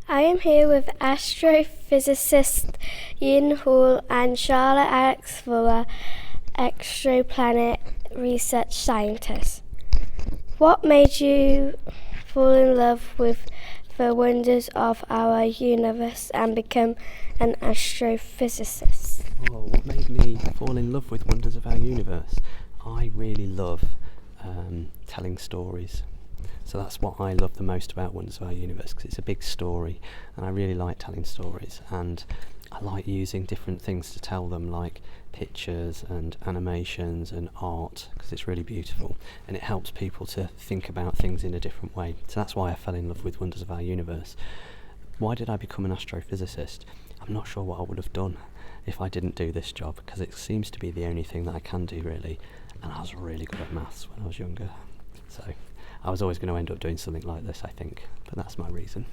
I am here with astrophysicist Ian Hall and Charlotte Alexandra Fuller, exoplanet research scientist. What made you fall in love with the wonders of our universe and become an astrophysicist? What made me fall in love with wonders of our universe? I really love telling stories. So that's what I love the most about Wonders of Our Universe, because it's a big story and I really like telling stories, and I like using different things to tell them, like pictures and animations and art, because it's really beautiful and it helps people to think about things in a different way. So that's why I fell in love with Wonders of Our Universe. Why did I become an astrophysicist? I'm not sure what I would have done if I didn't do this job, because it seems to be the only thing that I can do really, and I was really good at maths when I was younger, so I was always going to end up doing something like this, I think, but that's my reason.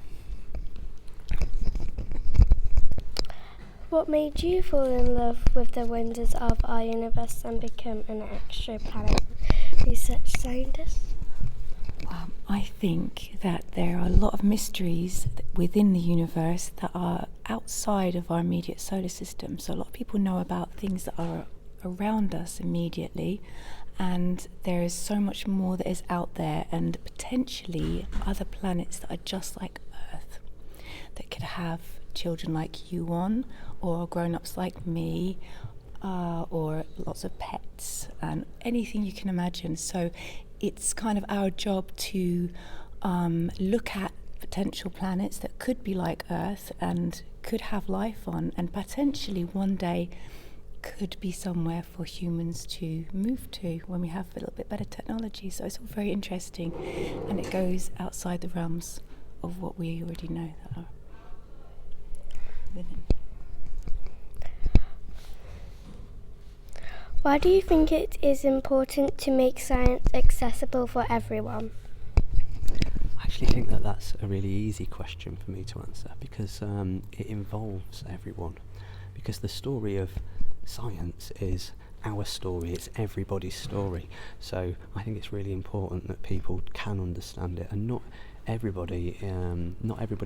What made you fall in love with the wonders of our universe and become an exoplanet research scientist? I think that there are a lot of mysteries within the universe that are outside of our immediate solar system. So a lot of people know about things that are around us immediately, and there is so much more that is out there, and potentially other planets that are just like Earth, that could have children like you on, or grown-ups like me, or lots of pets and anything you can imagine. So it's kind of our job to look at potential planets that could be like Earth and could have life on, and potentially one day could be somewhere for humans to move to when we have a little bit better technology. So it's all very interesting, and it goes outside the realms of what we already know that are within. Why do you think it is important to make science accessible for everyone? I actually think that that's a really easy question for me to answer, because it involves everyone, because the story of science is our story, it's everybody's story. So I think it's really important that people can understand it, and not everybody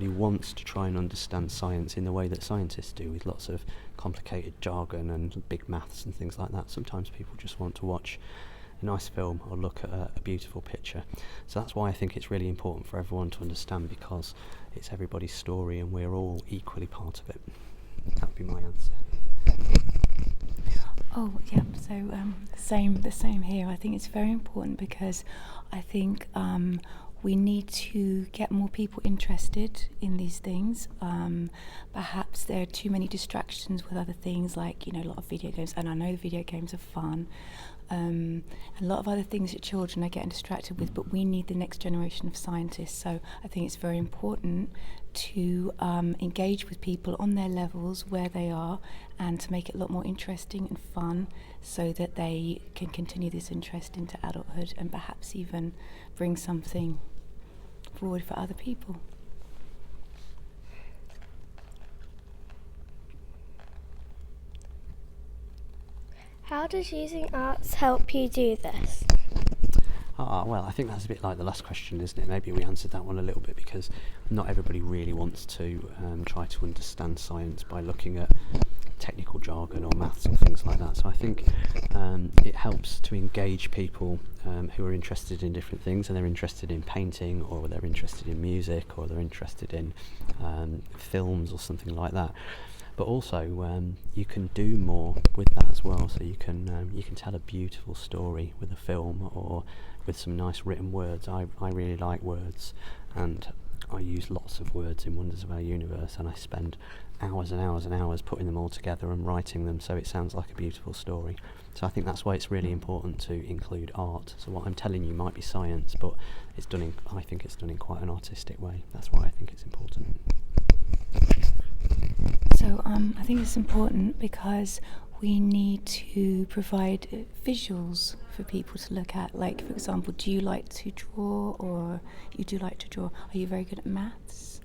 wants to try and understand science in the way that scientists do, with lots of complicated jargon and big maths and things like that. Sometimes people just want to watch a nice film or look at a beautiful picture. So that's why I think it's really important for everyone to understand, because it's everybody's story and we're all equally part of it. That would be my answer. Oh yeah, so the same here. I think it's very important, because I think we need to get more people interested in these things. Perhaps there are too many distractions with other things, like, a lot of video games, and I know video games are fun, and a lot of other things that children are getting distracted with, but we need the next generation of scientists. So I think it's very important to engage with people on their levels where they are, and to make it a lot more interesting and fun, so that they can continue this interest into adulthood and perhaps even bring something forward for other people. How does using arts help you do this? Well, I think that's a bit like the last question, isn't it? Maybe we answered that one a little bit, because not everybody really wants to try to understand science by looking at technical jargon or maths or things like that. So I think it helps to engage people who are interested in different things, and they're interested in painting, or they're interested in music, or they're interested in films or something like that. But also you can do more with that as well. So you can tell a beautiful story with a film, or with some nice written words. I really like words, and I use lots of words in Wonders of Our Universe, and I spend hours and hours and hours putting them all together and writing them so it sounds like a beautiful story. So I think that's why it's really important to include art. So what I'm telling you might be science, but I think it's done in quite an artistic way. That's why I think it's important. So I think it's important because we need to provide visuals for people to look at. Like, for example, do you like to draw, or you do like to draw? Are you very good at maths?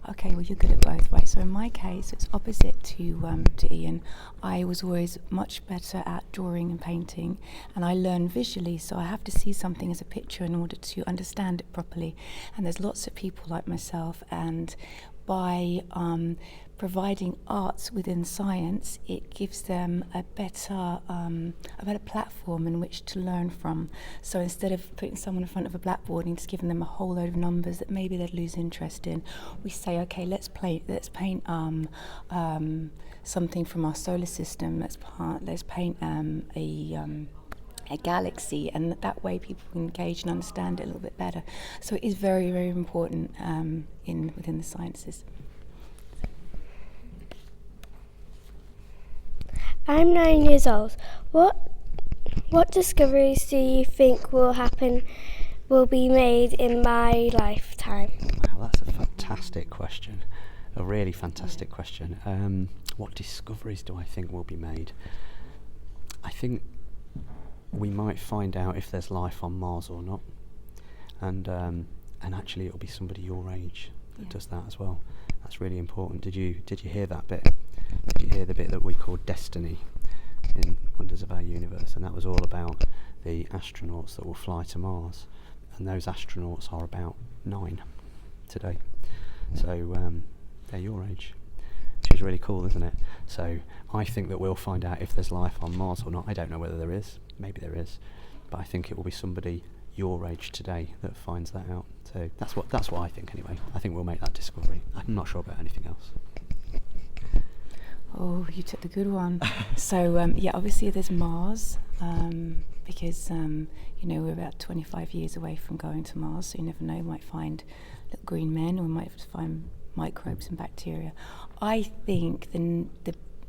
Okay, well, you're good at both, right? So in my case, it's opposite to Ian. I was always much better at drawing and painting, and I learn visually, so I have to see something as a picture in order to understand it properly. And there's lots of people like myself, and by providing arts within science, it gives them a better platform in which to learn from. So instead of putting someone in front of a blackboard and just giving them a whole load of numbers that maybe they'd lose interest in, we say, okay, let's paint something from our solar system. Let's paint a galaxy, and that way people can engage and understand it a little bit better. So it is very, very important within the sciences. I'm 9 years old. What discoveries do you think will be made in my lifetime? Wow, that's a fantastic question. A really fantastic question. What discoveries do I think will be made? I think we might find out if there's life on Mars or not, and actually it'll be somebody your age that does that as well. That's really important. Did you hear that bit? Did you hear the bit that we call Destiny in Wonders of Our Universe? And that was all about the astronauts that will fly to Mars, and those astronauts are about 9 today. So they're your age, which is really cool, isn't it? So I think that we'll find out if there's life on Mars or not. I don't know whether there is. Maybe there is, but I think it will be somebody your age today that finds that out. So that's what I think anyway. I think we'll make that discovery. I'm not sure about anything else. Oh, you took the good one. So obviously there's Mars, because we're about 25 years away from going to Mars. So you never know, we might find little green men, or we might find microbes and bacteria. I think the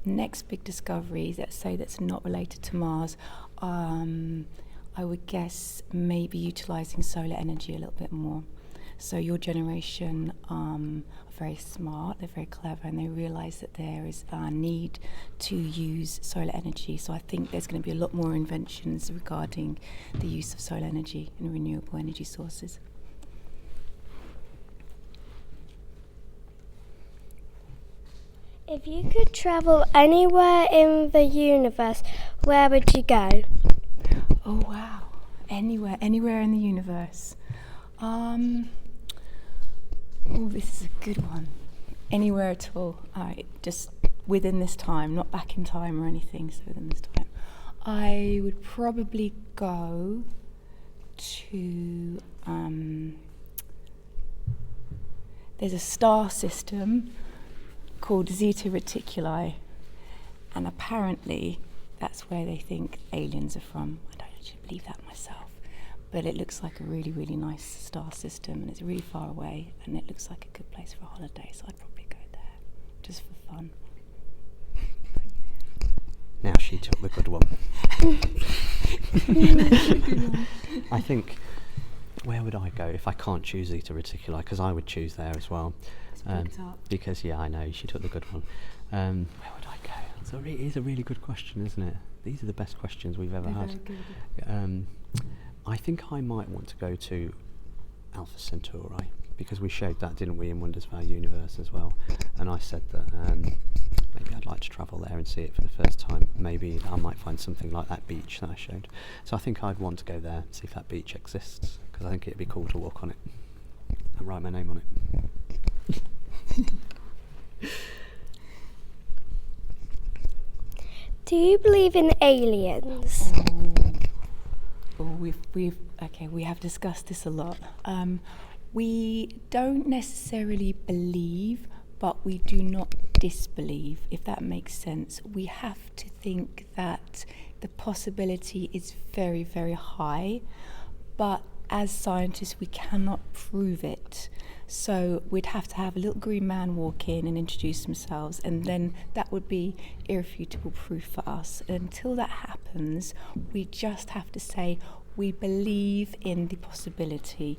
next big discovery, that's not related to Mars, I would guess maybe utilising solar energy a little bit more. So your generation are very smart, they're very clever, and they realise that there is a need to use solar energy. So I think there's going to be a lot more inventions regarding the use of solar energy and renewable energy sources. If you could travel anywhere in the universe, where would you go? Oh wow, anywhere in the universe. This is a good one. Anywhere at all. Just within this time, not back in time or anything, so within this time. I would probably go to, there's a star system called Zeta Reticuli, and apparently that's where they think aliens are from. I don't actually believe that myself, but it looks like a really, really nice star system, and it's really far away, and it looks like a good place for a holiday, so I'd probably go there, just for fun. Now she took the good one. I think, where would I go if I can't choose Zeta Reticuli? Because I would choose there as well. Because, I know, she took the good one. Where would I go? So it is a really good question, isn't it? These are the best questions we've ever had. I think I might want to go to Alpha Centauri, because we showed that, didn't we, in Wonders of Our Universe as well. And I said that maybe I'd like to travel there and see it for the first time. Maybe I might find something like that beach that I showed. So I think I'd want to go there and see if that beach exists, because I think it'd be cool to walk on it and write my name on it. Do you believe in aliens? We have discussed this a lot. We don't necessarily believe, but we do not disbelieve, if that makes sense. We have to think that the possibility is very, very high, but as scientists we cannot prove it. So we'd have to have a little green man walk in and introduce themselves, and then that would be irrefutable proof for us. And until that happens, we just have to say we believe in the possibility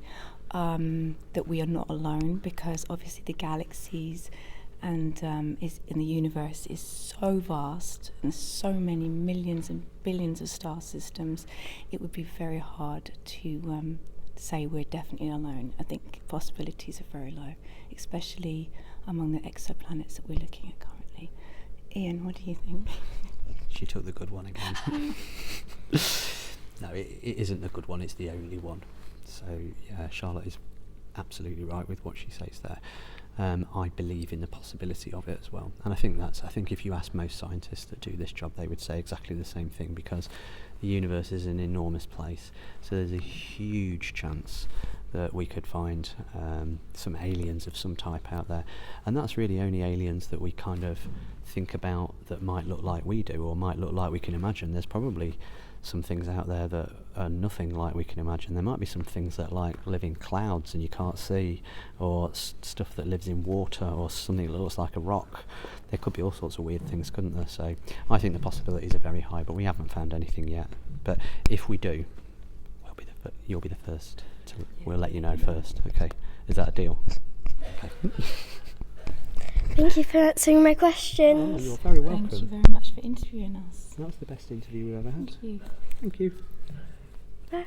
that we are not alone, because obviously the galaxies and is in the universe is so vast, and so many millions and billions of star systems. It would be very hard to say we're definitely alone. I think possibilities are very low, especially among the exoplanets that we're looking at currently. Ian, what do you think? She took the good one again. No, it isn't the good one, it's the only one. So yeah, Charlotte is absolutely right with what she says there. I believe in the possibility of it as well. And I think if you ask most scientists that do this job, they would say exactly the same thing, because the universe is an enormous place, so there's a huge chance that we could find some aliens of some type out there. And that's really only aliens that we kind of think about that might look like we do, or might look like we can imagine. There's probably some things out there that are nothing like we can imagine. There might be some things that live in clouds and you can't see, or stuff that lives in water, or something that looks like a rock. There could be all sorts of weird things, couldn't there? So I think the possibilities are very high, but we haven't found anything yet. But if we do, you'll be the first. We'll let you know first. Okay, is that a deal? Okay. Thank you for answering my questions. Oh, you're very welcome. Thank you very much for interviewing us. That was the best interview we've ever had. Thank you. Thank you. Bye.